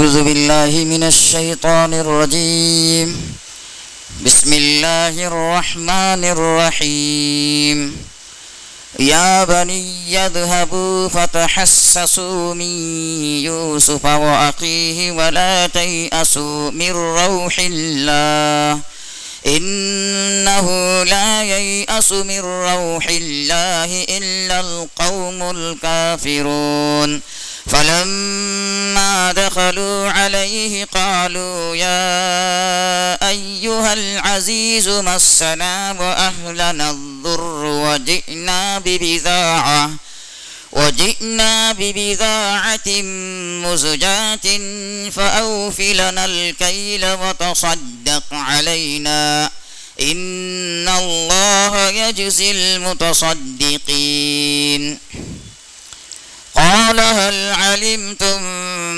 أعوذ بالله من الشيطان الرجيم. بسم الله الرحمن الرحيم. يا بني اذهبوا فتحسسوا من يوسف وأخيه ولا تيأسوا من روح الله إنه لا ييأس من روح الله إلا القوم الكافرون. فلما دخلوا عليه قالوا يا أيها العزيز مسنا وأهلنا الضر وجئنا ببضاعة مزجاة فأوف لنا الكيل وتصدق علينا إن الله يجزي المتصدقين. قال هل علمتم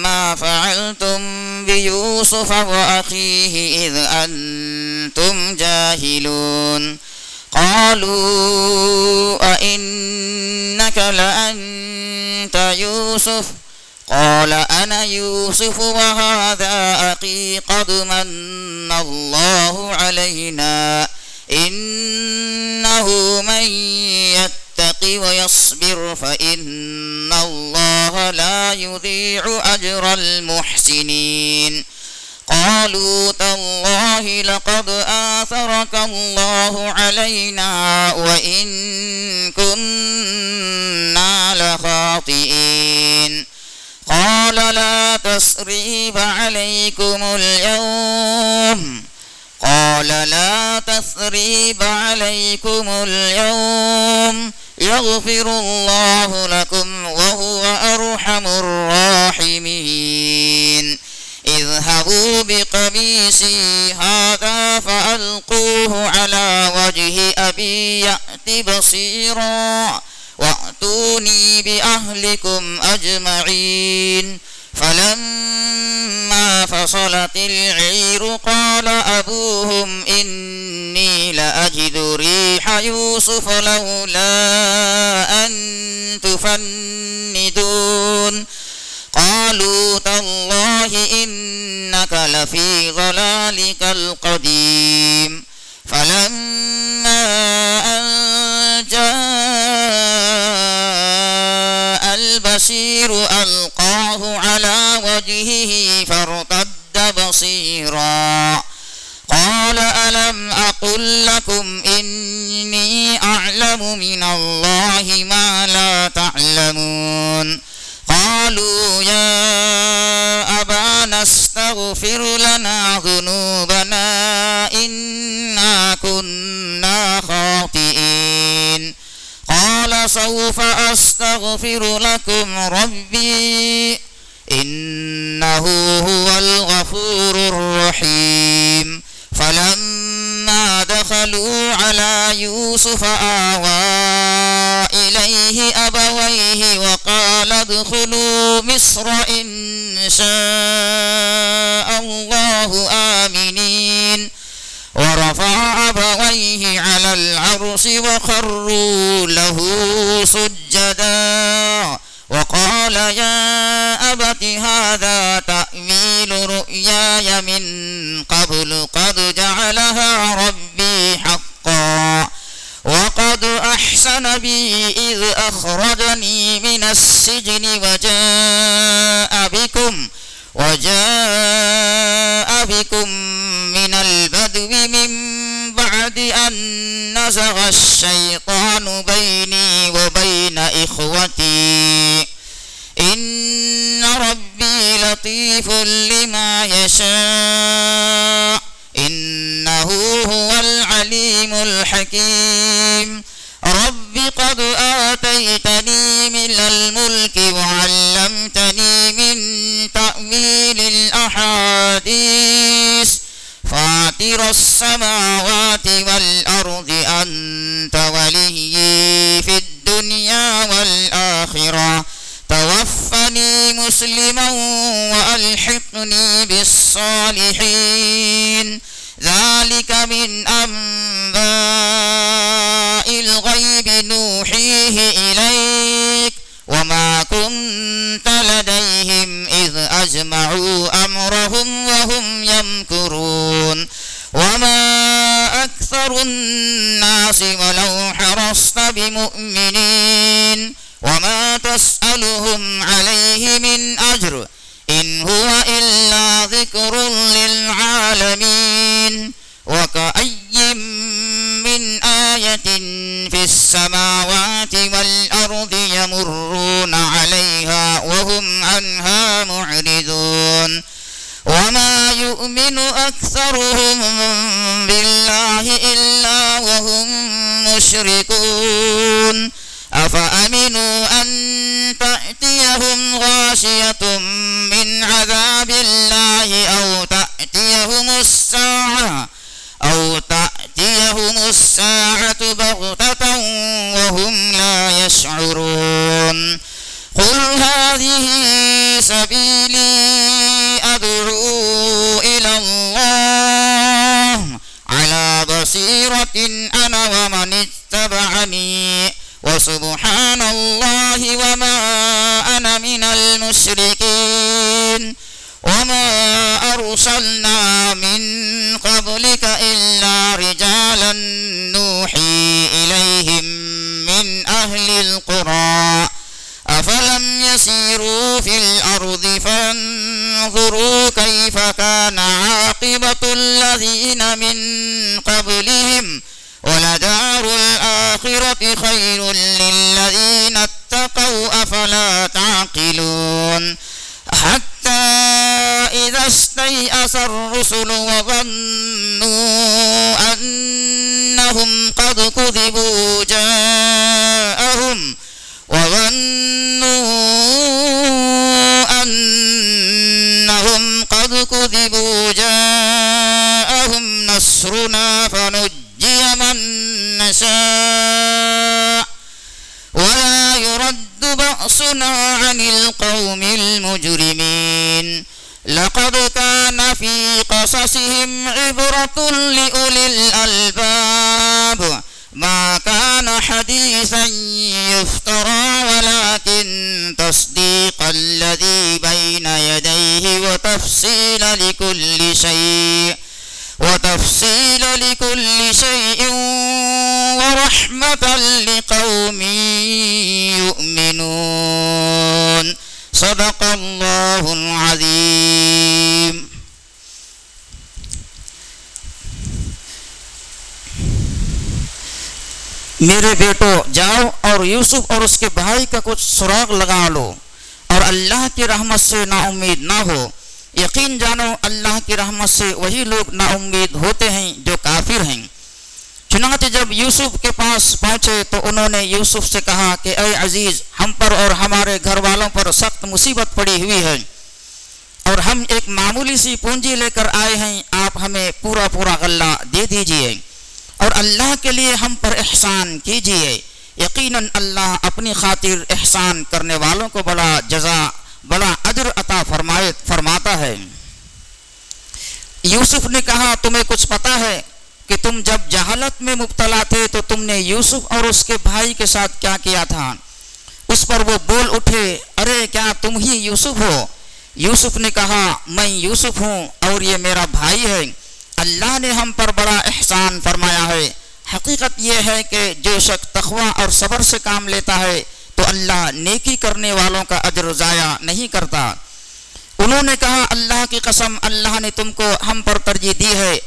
ما فعلتم بيوسف وأخيه إذ أنتم جاهلون؟ قالوا أئنك لأنت يوسف؟ قال أنا يوسف وهذا أخي قد من الله علينا إنه من يتق ويصبر فإن الله لا يضيع أجر المحسنين. قالوا تالله لقد آثرك الله علينا وإن كنا لخاطئين. قال لا تثريب عليكم اليوم يغفر الله لكم وهو أرحم الراحمين. اذهبوا بقميصي هذا فألقوه على وجه أبي يأت بصيرا وأتوني بأهلكم أجمعين. فلما فصلت العير قال أبوهم إني لأجد ريح يوسف لولا أن تفندون. قالوا تالله إنك لفي ضلالك القديم. فلما أن جاء البصير ألقاه على وجهه فارتد بصيرا قال ألم أقل لكم إني أعلم من الله ما لا تعلمون. قالوا يا أبانا استغفر لنا ذنوبنا إنا كنا خاطئين. قال سوف أستغفر لكم ربي إنه هو الغفور الرحيم. فلما دخلوا على يوسف آوى إليه أبويه وقال ادخلوا مصر إن شاء الله آمنين. ورفع أبويه على العرش وخروا له سجدا وقال يا أبت هذا تأويل رؤياي من قبل قد جعلها ربي حقا وقد أحسن بي إذ أخرجني من السجن وجاء بكم من البدو من بعد أن نزغ الشيطان بيني وبين إخوتي إن ربي لطيف لما يشاء إنه هو العليم الحكيم. رب قد آتيتني من الملك وعلمتني من تأويل الأحاديث فاطر السماوات والأرض أنت وليي في الدنيا والآخرة توفني مسلما وألحقني بالصالحين. ذلك من أنباء الغيب نوحيه إليك وما كنت لديهم إذ أجمعوا أكثر الناس ولو حرصت بمؤمنين وما تسألهم عليه من أجر إن هو إلا ذكر للعالمين وكأي من آية في السماوات والأرض يمرون عليها وهم عنها معرضون وما يؤمن أكثرهم بالله إلا وهم مشركون أفأمنوا أن تأتيهم غاشية من عذاب الله أو تأتيهم الساعة بغتة وهم لا يشعرون قل هذه سبيلي أدعو إلى الله على بصيرة أنا ومن اتبعني وسبحان الله وما أنا من المشركين وما أرسلنا من قبلك إلا رجالا نوحي إليهم من أهل القرى أفلم يسيروا في الأرض فينظروا كيف كان عاقبة الذين من قبلهم ولدار الآخرة خير للذين اتقوا أفلا تعقلون حتى إذا استيأس الرسل وظنوا أنهم قد كذبوا جاءهم نصرنا فنجي من نشاء ولا يرد بأسنا عن القوم المجرمين لقد كان في قصصهم عبرة لأولي الألباب ما كان حديثا يفترى ولكن تصديق الذي بين يديه وتفصيل لكل شيء ورحمة لقوم يؤمنون صدق الله العظيم. میرے بیٹو جاؤ اور یوسف اور اس کے بھائی کا کچھ سراغ لگا لو اور اللہ کی رحمت سے نا امید نہ ہو. یقین جانو اللہ کی رحمت سے وہی لوگ نا امید ہوتے ہیں جو کافر ہیں. چنانچہ جب یوسف کے پاس پہنچے تو انہوں نے یوسف سے کہا کہ اے عزیز ہم پر اور ہمارے گھر والوں پر سخت مصیبت پڑی ہوئی ہے اور ہم ایک معمولی سی پونجی لے کر آئے ہیں. آپ ہمیں پورا غلہ دے دیجئے اور اللہ کے لیے ہم پر احسان کیجئے. یقیناً اللہ اپنی خاطر احسان کرنے والوں کو بڑا جزا بڑا اجر عطا فرماتا ہے. یوسف نے کہا تمہیں کچھ پتہ ہے کہ تم جب جہالت میں مبتلا تھے تو تم نے یوسف اور اس کے بھائی کے ساتھ کیا کیا تھا؟ اس پر وہ بول اٹھے ارے کیا تم ہی یوسف ہو؟ یوسف نے کہا میں یوسف ہوں اور یہ میرا بھائی ہے. اللہ نے ہم پر بڑا احسان فرمایا ہے. حقیقت یہ ہے کہ جو شخص تقوی اور صبر سے کام لیتا ہے تو اللہ نیکی کرنے والوں کا اجر ضائع نہیں کرتا. انہوں نے کہا اللہ کی قسم اللہ نے تم کو ہم پر ترجیح دی ہے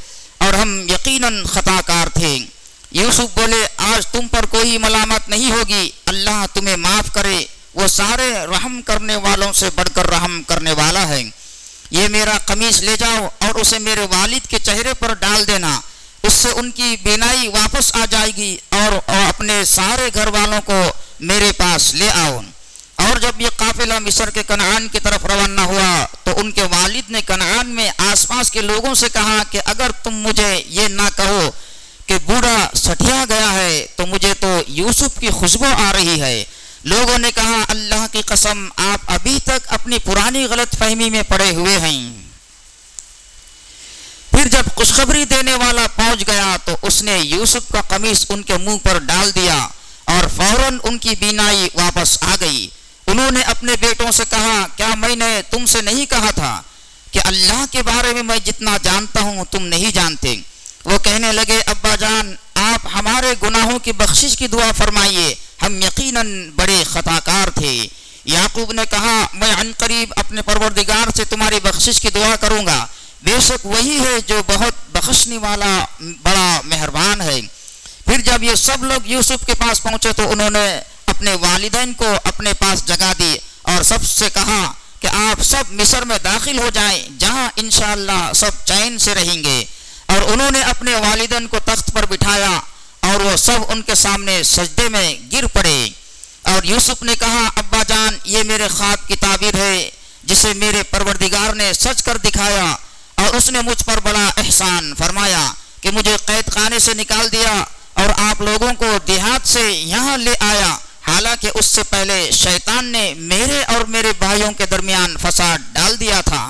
اور ہم یقیناً خطا کار تھے. یوسف بولے آج تم پر کوئی ملامت نہیں ہوگی, اللہ تمہیں معاف کرے, وہ سارے رحم کرنے والوں سے بڑھ کر رحم کرنے والا ہے. یہ میرا قمیص لے جاؤ اور اسے میرے والد کے چہرے پر ڈال دینا, اس سے ان کی بینائی واپس آ جائے گی اور اپنے سارے گھر والوں کو میرے پاس لے آؤ. اور جب یہ قافلہ مصر کے کنعان کی طرف روانہ ہوا تو ان کے والد نے کنعان میں آس پاس کے لوگوں سے کہا کہ اگر تم مجھے یہ نہ کہو کہ بوڑھا سٹھیا گیا ہے تو مجھے تو یوسف کی خوشبو آ رہی ہے. لوگوں نے کہا اللہ کی قسم آپ ابھی تک اپنی پرانی غلط فہمی میں پڑے ہوئے ہیں. پھر جب خوشخبری دینے والا پہنچ گیا تو اس نے یوسف کا قمیص ان کے منہ پر ڈال دیا اور فوراً ان کی بینائی واپس آ گئی. انہوں نے اپنے بیٹوں سے کہا کیا میں نے تم سے نہیں کہا تھا کہ اللہ کے بارے میں جتنا جانتا ہوں تم نہیں جانتے؟ وہ کہنے لگے ابا جان آپ ہمارے گناہوں کی بخشش کی دعا فرمائیے، ہم یقیناً بڑے خطا کار تھے۔ یعقوب نے کہا میں عنقریب اپنے پروردگار سے تمہاری بخشش کی دعا کروں گا، بے شک وہی ہے جو بہت بخشنے والا بڑا مہربان ہے۔ پھر جب یہ سب لوگ یوسف کے پاس پہنچے تو انہوں نے اپنے والدین کو اپنے پاس جگہ دی اور سب سے کہا کہ آپ سب مصر میں داخل ہو جائیں جہاں انشاءاللہ سب چین سے رہیں گے، اور انہوں نے اپنے والدین کو تخت پر بٹھایا اور وہ سب ان کے سامنے سجدے میں گر پڑے۔ اور یوسف نے کہا ابا جان یہ میرے خواب کی تعبیر ہے جسے میرے پروردگار نے سچ کر دکھایا، اور اس نے مجھ پر بڑا احسان فرمایا کہ مجھے قید خانے سے نکال دیا اور آپ لوگوں کو دیہات سے یہاں لے آیا، حالانکہ اس سے پہلے شیطان نے میرے اور میرے بھائیوں کے درمیان فساد ڈال دیا تھا۔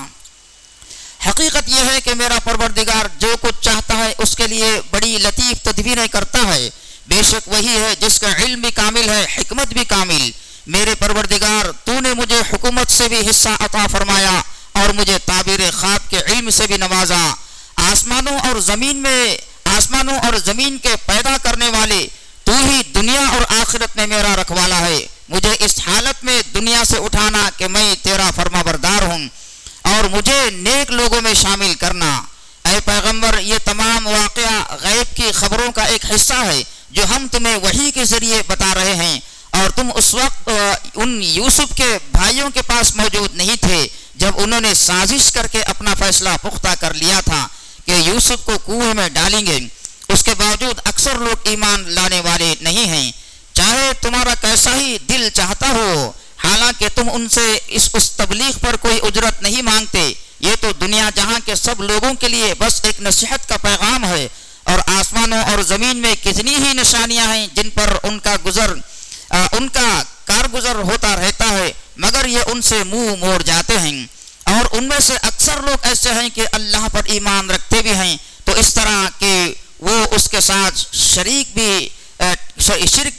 حقیقت یہ ہے کہ میرا پروردگار جو کچھ چاہتا ہے اس کے لیے بڑی لطیف تدبیریں کرتا ہے، بے شک وہی ہے جس کا علم بھی کامل ہے، حکمت بھی کامل۔ میرے پروردگار تو نے مجھے حکومت سے بھی حصہ عطا فرمایا اور مجھے تعبیر خواب کے علم سے بھی نوازا۔ آسمانوں اور زمین کے پیدا کرنے والے تو ہی دنیا اور آخرت میں میرا رکھوالا ہے، مجھے اس حالت میں دنیا سے اٹھانا کہ میں تیرا فرما بردار ہوں اور مجھے نیک لوگوں میں شامل کرنا۔ اے پیغمبر یہ تمام واقعہ غیب کی خبروں کا ایک حصہ ہے جو ہم تمہیں وحی کے ذریعے بتا رہے ہیں، اور تم اس وقت ان یوسف کے بھائیوں کے پاس موجود نہیں تھے جب انہوں نے سازش کر کے اپنا فیصلہ پختہ کر لیا تھا کہ یوسف کو کنویں میں ڈالیں گے۔ اس کے باوجود اکثر لوگ ایمان لانے والے نہیں ہیں، چاہے تمہارا کیسا ہی دل چاہتا ہو، حالانکہ تم ان سے اس تبلیغ پر کوئی اجرت نہیں مانگتے۔ یہ تو دنیا جہاں کے سب لوگوں کے لیے بس ایک نصیحت کا پیغام ہے، اور آسمانوں اور زمین میں کتنی ہی نشانیاں ہیں جن پر ان کا کارگزر ہوتا رہتا ہے، مگر یہ ان سے منہ موڑ جاتے ہیں۔ اور ان میں سے اکثر لوگ ایسے ہیں کہ اللہ پر ایمان رکھتے بھی ہیں تو اس طرح کہ وہ اس کے ساتھ شرک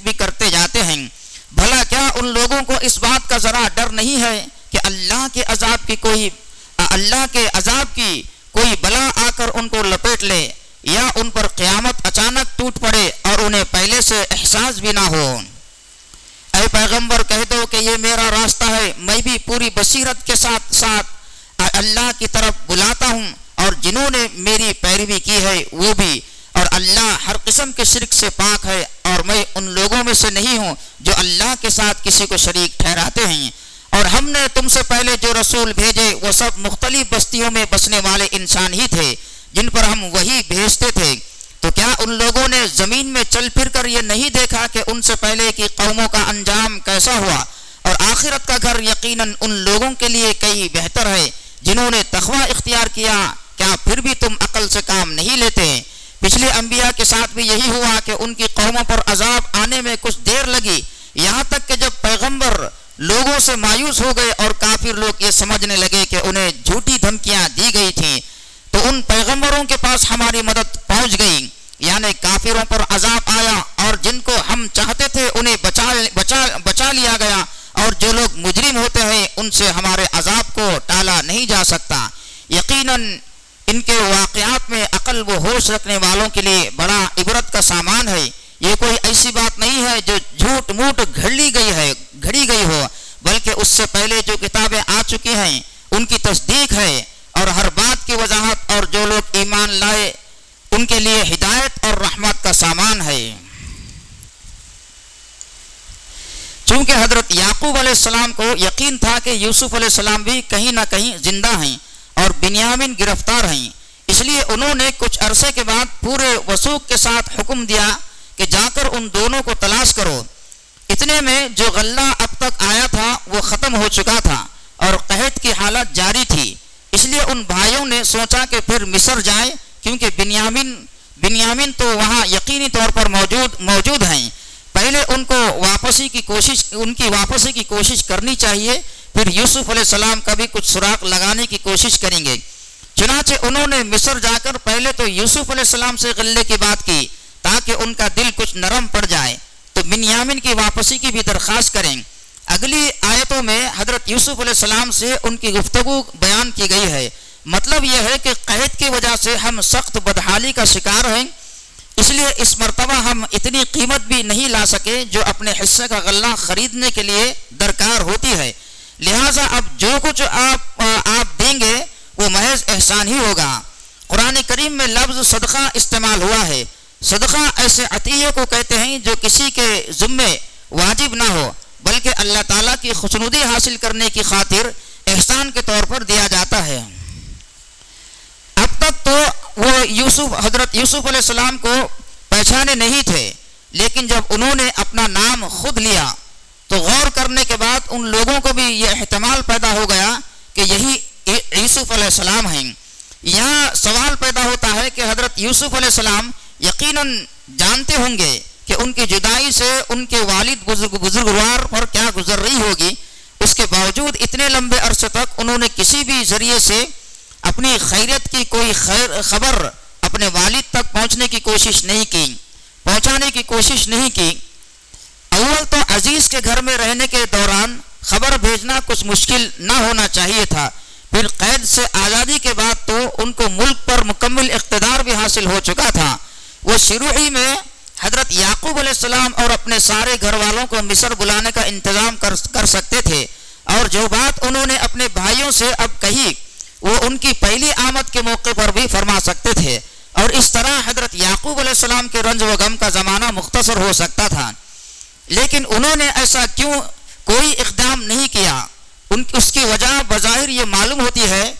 بھی کرتے جاتے ہیں۔ بھلا کیا ان لوگوں کو اس بات کا ذرا ڈر نہیں ہے کہ اللہ کے عذاب کی کوئی بلا آ کر ان کو لپیٹ لے، یا ان پر قیامت اچانک ٹوٹ پڑے اور انہیں پہلے سے احساس بھی نہ ہو۔ اے پیغمبر کہہ دو کہ یہ میرا راستہ ہے، میں بھی پوری بصیرت کے ساتھ ساتھ اللہ کی طرف بلاتا ہوں، اور جنہوں نے میری پیروی کی ہے وہ بھی، اور اللہ ہر قسم کے شرک سے پاک ہے، اور میں ان لوگوں میں سے نہیں ہوں جو اللہ کے ساتھ کسی کو شریک ٹھہراتے ہیں۔ اور ہم نے تم سے پہلے جو رسول بھیجے وہ سب مختلف بستیوں میں بسنے والے انسان ہی تھے جن پر ہم وہی بھیجتے تھے، تو کیا ان لوگوں نے زمین میں چل پھر کر یہ نہیں دیکھا کہ ان سے پہلے کی قوموں کا انجام کیسا ہوا، اور آخرت کا گھر یقیناً ان لوگوں کے لیے کئی بہتر ہے جنہوں نے تقوی اختیار کیا، کیا پھر بھی تم عقل سے کام نہیں لیتے؟ پچھلے انبیاء کے ساتھ بھی یہی ہوا کہ ان کی قوموں پر عذاب آنے میں کچھ دیر لگی، یہاں تک کہ جب پیغمبر لوگوں سے مایوس ہو گئے اور کافر لوگ یہ سمجھنے لگے کہ انہیں جھوٹی دھمکیاں دی گئی تھیں، تو ان پیغمبروں کے پاس ہماری مدد پہنچ گئی، یعنی کافروں پر عذاب آیا، اور جن کو ہم چاہتے تھے انہیں بچا لیا گیا، اور جو لوگ مجرم ہوتے ہیں ان سے ہمارے عذاب کو ٹالا نہیں جا سکتا۔ یقیناً ان کے واقعات میں عقل و ہوش رکھنے والوں کے لیے بڑا عبرت کا سامان ہے۔ یہ کوئی ایسی بات نہیں ہے جو جھوٹ موٹ گھڑی گئی ہو، بلکہ اس سے پہلے جو کتابیں آ چکی ہیں ان کی تصدیق ہے، اور ہر بات کی وضاحت، اور جو لوگ ایمان لائے ان کے لیے ہدایت اور رحمت کا سامان ہے۔ چونکہ حضرت یعقوب علیہ السلام کو یقین تھا کہ یوسف علیہ السلام بھی کہیں نہ کہیں زندہ ہیں اور بنیامین گرفتار ہیں، اس لیے انہوں نے کچھ عرصے کے بعد پورے وثوق کے ساتھ حکم دیا کہ جا کر ان دونوں کو تلاش کرو۔ اتنے میں جو غلہ اب تک آیا تھا وہ ختم ہو چکا تھا اور قحط کی حالت جاری تھی، اس لیے ان بھائیوں نے سوچا کہ پھر مصر جائیں، کیونکہ بنیامین تو وہاں یقینی طور پر موجود ہیں۔ پہلے ان کی واپسی کی کوشش کرنی چاہیے، پھر یوسف علیہ السلام کا بھی کچھ سراغ لگانے کی کوشش کریں گے۔ چنانچہ انہوں نے مصر جا کر پہلے تو یوسف علیہ السلام سے غلے کی بات کی تاکہ ان کا دل کچھ نرم پڑ جائے، تو بنیامین کی واپسی کی بھی درخواست کریں۔ اگلی آیتوں میں حضرت یوسف علیہ السلام سے ان کی گفتگو بیان کی گئی ہے، مطلب یہ ہے کہ قحط کی وجہ سے ہم سخت بدحالی کا شکار ہیں، اس لیے اس مرتبہ ہم اتنی قیمت بھی نہیں لا سکے جو اپنے حصے کا غلہ خریدنے کے لیے درکار ہوتی ہے، لہٰذا اب جو کچھ آپ دیں گے وہ محض احسان ہی ہوگا۔ قرآن کریم میں لفظ صدقہ استعمال ہوا ہے۔ صدقہ ایسے عطیے کو کہتے ہیں جو کسی کے ذمے واجب نہ ہو بلکہ اللہ تعالیٰ کی خوشنودی حاصل کرنے کی خاطر احسان کے طور پر دیا جاتا ہے۔ اب تک تو وہ حضرت یوسف علیہ السلام کو پہچانے نہیں تھے، لیکن جب انہوں نے اپنا نام خود لیا تو غور کرنے کے بعد ان لوگوں کو بھی یہ احتمال پیدا ہو گیا کہ یہی یوسف علیہ السلام ہیں۔ یہاں سوال پیدا ہوتا ہے کہ حضرت یوسف علیہ السلام یقیناً جانتے ہوں گے کہ ان کی جدائی سے ان کے والد بزرگوار پر کیا گزر رہی ہوگی، اس کے باوجود اتنے لمبے عرصے تک انہوں نے کسی بھی ذریعے سے اپنی خیریت کی کوئی خبر اپنے والد تک پہنچانے کی کوشش نہیں کی۔ اول تو عزیز کے گھر میں رہنے کے دوران خبر بھیجنا کچھ مشکل نہ ہونا چاہیے تھا، پھر قید سے آزادی کے بعد تو ان کو ملک پر مکمل اقتدار بھی حاصل ہو چکا تھا۔ وہ شروع ہی میں حضرت یعقوب علیہ السلام اور اپنے سارے گھر والوں کو مصر بلانے کا انتظام کر سکتے تھے، اور جو بات انہوں نے اپنے بھائیوں سے اب کہی وہ ان کی پہلی آمد کے موقع پر بھی فرما سکتے تھے، اور اس طرح حضرت یعقوب علیہ السلام کے رنج و غم کا زمانہ مختصر ہو سکتا تھا۔ لیکن انہوں نے ایسا کیوں کوئی اقدام نہیں کیا؟ اس کی وجہ بظاہر یہ معلوم ہوتی ہے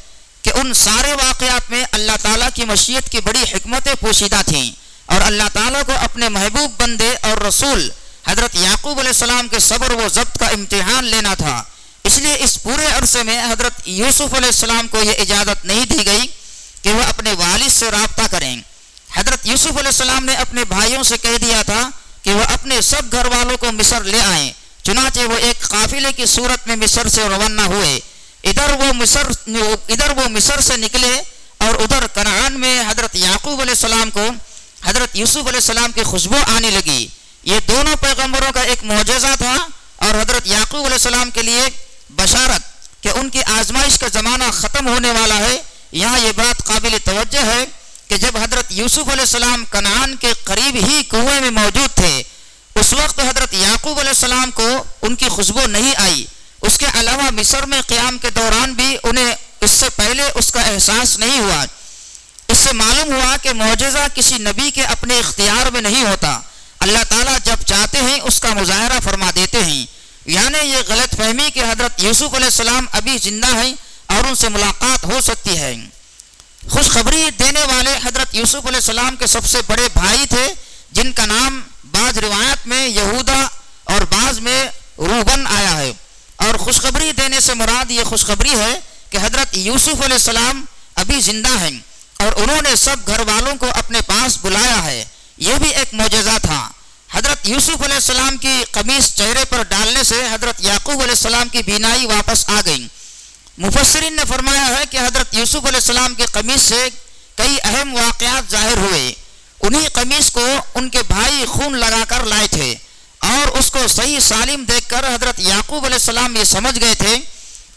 کہ ان سارے واقعات میں اللہ تعالیٰ کی مشیت کی بڑی حکمتیں پوشیدہ تھیں، اور اللہ تعالیٰ کو اپنے محبوب بندے اور رسول حضرت یعقوب علیہ السلام کے صبر و ضبط کا امتحان لینا تھا۔ اس لیے اس پورے عرصے میں حضرت یوسف علیہ السلام کو یہ اجازت نہیں دی گئی کہ وہ اپنے والد سے رابطہ کریں۔ حضرت یوسف علیہ السلام نے اپنے بھائیوں سے کہہ دیا تھا کہ وہ اپنے سب گھر والوں کو مصر لے آئیں، چنانچہ وہ ایک قافلے کی صورت میں مصر سے روانہ ہوئے۔ ادھر وہ مصر سے نکلے اور ادھر کنعان میں حضرت یعقوب علیہ السلام کو حضرت یوسف علیہ السلام کی خوشبو آنے لگی۔ یہ دونوں پیغمبروں کا ایک معجزہ تھا اور حضرت یعقوب علیہ السلام کے لیے بشارت کہ ان کی آزمائش کا زمانہ ختم ہونے والا ہے۔ یہاں یہ بات قابل توجہ ہے کہ جب حضرت یوسف علیہ السلام کنعان کے قریب ہی کنویں میں موجود تھے، اس وقت حضرت یعقوب علیہ السلام کو ان کی خوشبو نہیں آئی۔ اس کے علاوہ مصر میں قیام کے دوران بھی انہیں اس سے پہلے اس کا احساس نہیں ہوا۔ اس سے معلوم ہوا کہ معجزہ کسی نبی کے اپنے اختیار میں نہیں ہوتا، اللہ تعالیٰ جب چاہتے ہیں اس کا مظاہرہ فرما دیتے ہیں۔ یعنی یہ غلط فہمی کہ حضرت یوسف علیہ السلام ابھی زندہ ہیں اور ان سے ملاقات ہو سکتی ہے۔ خوشخبری دینے والے حضرت یوسف علیہ السلام کے سب سے بڑے بھائی تھے، جن کا نام بعض روایات میں یہودا اور بعض میں روبن آیا ہے، اور خوشخبری دینے سے مراد یہ خوشخبری ہے کہ حضرت یوسف علیہ السلام ابھی زندہ ہیں اور انہوں نے سب گھر والوں کو اپنے پاس بلایا ہے۔ یہ بھی ایک معجزہ تھا۔ حضرت یوسف علیہ السلام کی قمیص چہرے پر ڈالنے سے حضرت یعقوب علیہ السلام کی بینائی واپس آ گئی۔ مفسرین نے فرمایا ہے کہ حضرت یوسف علیہ السلام کی قمیص سے کئی اہم واقعات ظاہر ہوئے۔ انہی قمیص کو ان کے بھائی خون لگا کر لائے تھے، اور اس کو صحیح سالم دیکھ کر حضرت یعقوب علیہ السلام یہ سمجھ گئے تھے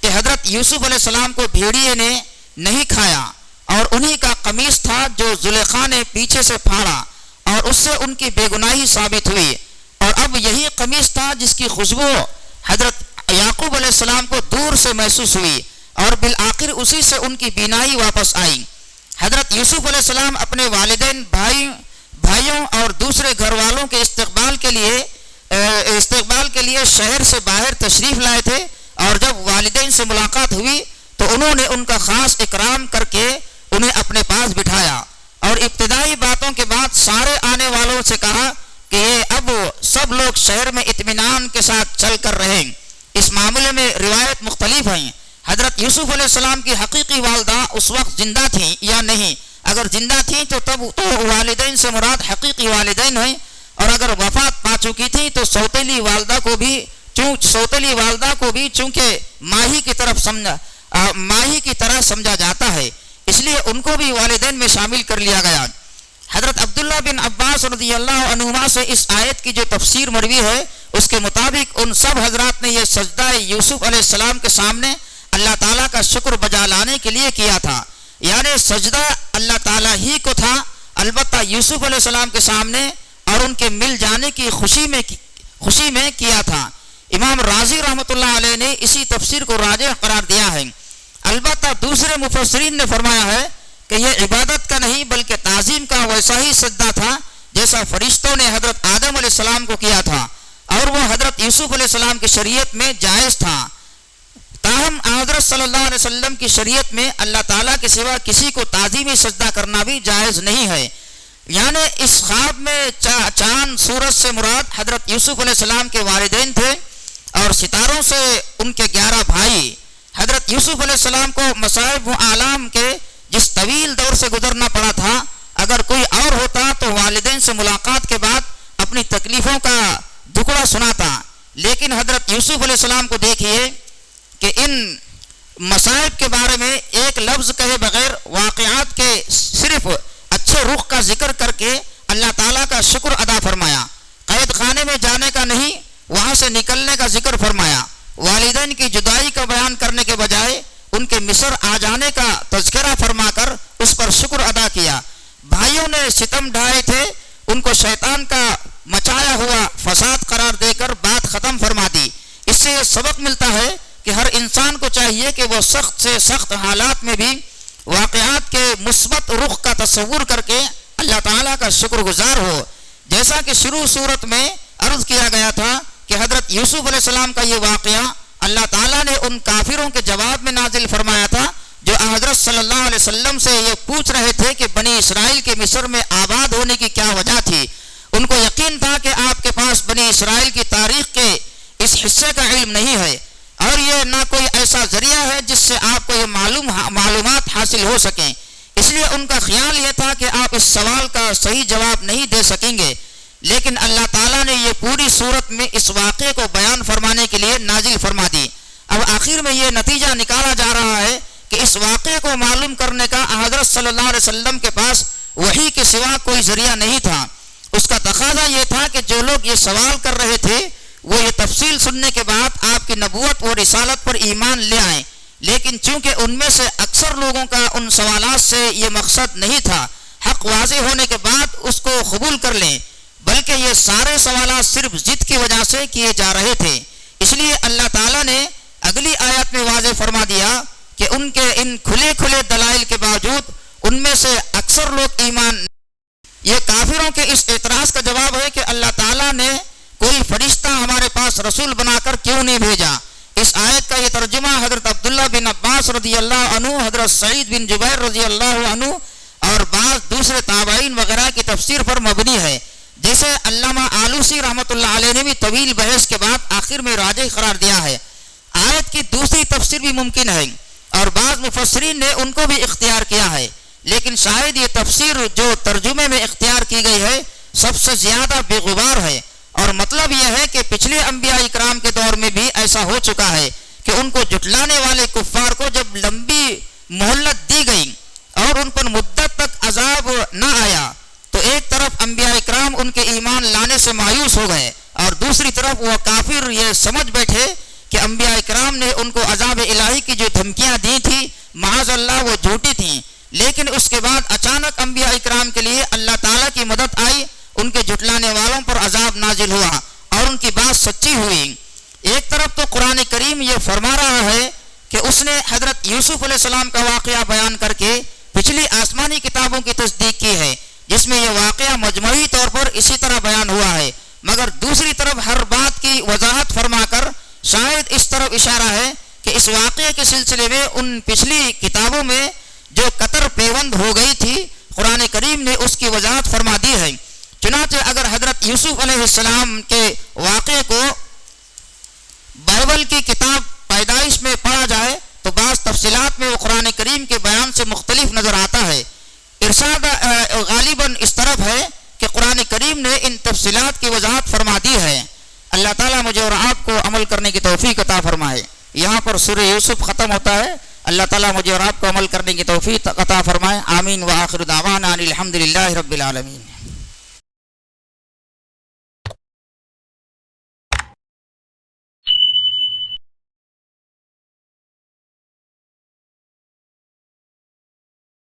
کہ حضرت یوسف علیہ السلام کو بھیڑیے نے نہیں کھایا، اور انہی کا قمیص تھا جو زلیخا نے پیچھے سے پھاڑا اور اس سے ان کی بے گناہی ثابت ہوئی، اور اب یہی قمیص تھا جس کی خوشبو حضرت یعقوب علیہ السلام کو دور سے محسوس ہوئی، اور بالآخر اسی سے ان کی بینائی واپس آئی۔ حضرت یوسف علیہ السلام اپنے والدین، بھائیوں اور دوسرے گھر والوں کے استقبال کے لیے شہر سے باہر تشریف لائے تھے، اور جب والدین سے ملاقات ہوئی تو انہوں نے ان کا خاص اکرام کر کے انہیں اپنے پاس بٹھایا، اور ابتدائی باتوں کے بعد سارے آنے والوں سے کہا کہ اب سب لوگ شہر میں اطمینان کے ساتھ چل کر رہیں۔ اس معاملے میں روایت مختلف ہیں۔ حضرت یوسف علیہ السلام کی حقیقی والدہ اس وقت زندہ تھیں یا نہیں؟ اگر زندہ تھیں تو تب تو والدین سے مراد حقیقی والدین ہیں، اور اگر وفات پا چکی تھیں تو سوتیلی والدہ کو بھی چونکہ ماہی کی طرح سمجھا جاتا ہے، اس لیے ان کو بھی والدین میں شامل کر لیا گیا۔ حضرت عبداللہ بن عباس رضی اللہ عنہما سے اس آیت کی جو تفسیر مروی ہے، اس کے مطابق ان سب حضرات نے یہ سجدہ یوسف علیہ السلام کے سامنے اللہ تعالیٰ کا شکر بجا لانے کے لیے کیا تھا، یعنی سجدہ اللہ تعالیٰ ہی کو تھا، البتہ یوسف علیہ السلام کے سامنے اور ان کے مل جانے کی خوشی میں کیا تھا۔ امام رازی رحمۃ اللہ علیہ نے اسی تفسیر کو راجح قرار دیا ہے۔ البتہ دوسرے مفسرین نے فرمایا ہے کہ یہ عبادت کا نہیں بلکہ تعظیم کا ویسا ہی سجدہ تھا جیسا فرشتوں نے حضرت آدم علیہ السلام کو کیا تھا، اور وہ حضرت یوسف علیہ السلام کی شریعت میں جائز تھا۔ تاہم حضرت صلی اللہ علیہ وسلم کی شریعت میں اللہ تعالیٰ کے سوا کسی کو تعظیمی سجدہ کرنا بھی جائز نہیں ہے۔ یعنی اس خواب میں چاند سورج سے مراد حضرت یوسف علیہ السلام کے والدین تھے، اور ستاروں سے ان کے 11 بھائی۔ حضرت یوسف علیہ السلام کو مصائب و آلام کے جس طویل دور سے گزرنا پڑا تھا، اگر کوئی اور ہوتا تو والدین سے ملاقات کے بعد اپنی تکلیفوں کا دکڑا سناتا، لیکن حضرت یوسف علیہ السلام کو دیکھیے کہ ان مصائب کے بارے میں ایک لفظ کہے بغیر واقعات کے صرف اچھے رخ کا ذکر کر کے اللہ تعالیٰ کا شکر ادا فرمایا۔ قید خانے میں جانے کا نہیں، وہاں سے نکلنے کا ذکر فرمایا۔ والدین کی جدائی کا بیان کرنے کے بجائے ان کے مصر آ جانے کا تذکرہ فرما کر اس پر شکر ادا کیا۔ بھائیوں نے ستم ڈھائے تھے، ان کو شیطان کا مچایا ہوا فساد قرار دے کر بات ختم فرما دی۔ اس سے یہ سبق ملتا ہے کہ ہر انسان کو چاہیے کہ وہ سخت سے سخت حالات میں بھی واقعات کے مثبت رخ کا تصور کر کے اللہ تعالیٰ کا شکر گزار ہو۔ جیسا کہ شروع صورت میں عرض کیا گیا تھا کہ حضرت یوسف علیہ السلام کا یہ واقعہ اللہ تعالیٰ نے ان کافروں کے جواب میں نازل فرمایا تھا جو حضرت صلی اللہ علیہ وسلم سے یہ پوچھ رہے تھے کہ بنی اسرائیل کے مصر میں آباد ہونے کی کیا وجہ تھی۔ ان کو یقین تھا کہ آپ کے پاس بنی اسرائیل کی تاریخ کے اس حصے کا علم نہیں ہے، اور یہ نہ کوئی ایسا ذریعہ ہے جس سے آپ کو یہ معلومات حاصل ہو سکیں۔ اس لیے ان کا خیال یہ تھا کہ آپ اس سوال کا صحیح جواب نہیں دے سکیں گے، لیکن اللہ تعالیٰ نے یہ پوری صورت میں اس واقعے کو بیان فرمانے کے لیے نازل فرما دی۔ اب آخر میں یہ نتیجہ نکالا جا رہا ہے کہ اس واقعے کو معلوم کرنے کا حضرت صلی اللہ علیہ وسلم کے پاس وحی کے سوا کوئی ذریعہ نہیں تھا۔ اس کا تقاضا یہ تھا کہ جو لوگ یہ سوال کر رہے تھے وہ یہ تفصیل سننے کے بعد آپ کی نبوت و رسالت پر ایمان لے آئیں، لیکن چونکہ ان میں سے اکثر لوگوں کا ان سوالات سے یہ مقصد نہیں تھا، حق واضح ہونے کے بعد اس کو قبول کر لیں، بلکہ یہ سارے سوالات صرف ضد کی وجہ سے کیے جا رہے تھے۔ اس لیے اللہ تعالیٰ نے اگلی آیت میں واضح فرما دیا کہ ان کے ان کھلے دلائل کے باوجود ان میں سے اکثر لوگ ایمان۔ یہ کافروں کے اس اعتراض کا جواب ہے کہ اللہ تعالیٰ نے کوئی فرشتہ ہمارے پاس رسول بنا کر کیوں نہیں بھیجا۔ اس آیت کا یہ ترجمہ حضرت عبداللہ بن عباس رضی اللہ عنہ، حضرت سعید بن جبیر رضی اللہ عنہ اور بعض دوسرے تابعین وغیرہ کی تفسیر پر مبنی ہے، جیسے علامہ آلوسی رحمۃ اللہ علیہ نے بھی طویل بحث کے بعد آخر میں راجح قرار دیا ہے۔ آیت کی دوسری تفسیر بھی ممکن ہے اور بعض مفسرین نے ان کو بھی اختیار کیا ہے، لیکن شاید یہ تفسیر جو ترجمے میں اختیار کی گئی ہے سب سے زیادہ بے غبار ہے، اور مطلب یہ ہے کہ پچھلے انبیاء اکرام کے دور میں بھی ایسا ہو چکا ہے کہ ان کو جھٹلانے والے کفار کو جب لمبی مہلت دی گئی اور ان پر مدت تک عذاب نہ آیا تو ایک طرف انبیاء اکرام ان کے ایمان لانے سے مایوس ہو گئے، اور دوسری طرف وہ کافر یہ سمجھ بیٹھے کہ انبیاء اکرام نے ان کو عذاب الہی کی جو دھمکیاں دی تھی معاذ اللہ وہ جھوٹی تھیں، لیکن اس کے بعد اچانک انبیاء اکرام کے لیے اللہ تعالیٰ کی مدد آئی، ان کے جھٹلانے والوں پر عذاب نازل ہوا اور ان کی بات سچی ہوئی۔ ایک طرف تو قرآن کریم یہ فرما رہا ہے کہ اس نے حضرت یوسف علیہ السلام کا واقعہ بیان کر کے پچھلی آسمانی کتابوں کی تصدیق کی ہے جس میں یہ واقعہ مجموعی طور پر اسی طرح بیان ہوا ہے، مگر دوسری طرف ہر بات کی وضاحت فرما کر شاید اس طرف اشارہ ہے کہ اس واقعے کے سلسلے میں ان پچھلی کتابوں میں جو قطر پیوند ہو گئی تھی قرآن کریم نے اس کی وضاحت فرما دی ہے۔ چنانچہ اگر حضرت یوسف علیہ السلام کے واقعے کو بائبل کی کتاب پیدائش میں پڑھا جائے تو بعض تفصیلات میں وہ قرآن کریم کے بیان سے مختلف نظر آتا ہے۔ ارشاد غالباً اس طرف ہے کہ قرآن کریم نے ان تفصیلات کی وضاحت فرما دی ہے۔ اللہ تعالیٰ مجھے اور آپ کو عمل کرنے کی توفیق عطا فرمائے۔ یہاں پر سورہ یوسف ختم ہوتا ہے۔ اللہ تعالیٰ مجھے اور آپ کو عمل کرنے کی توفیق عطا فرمائے۔ آمین۔ وآخر دعوانا الحمدللہ رب العالمین۔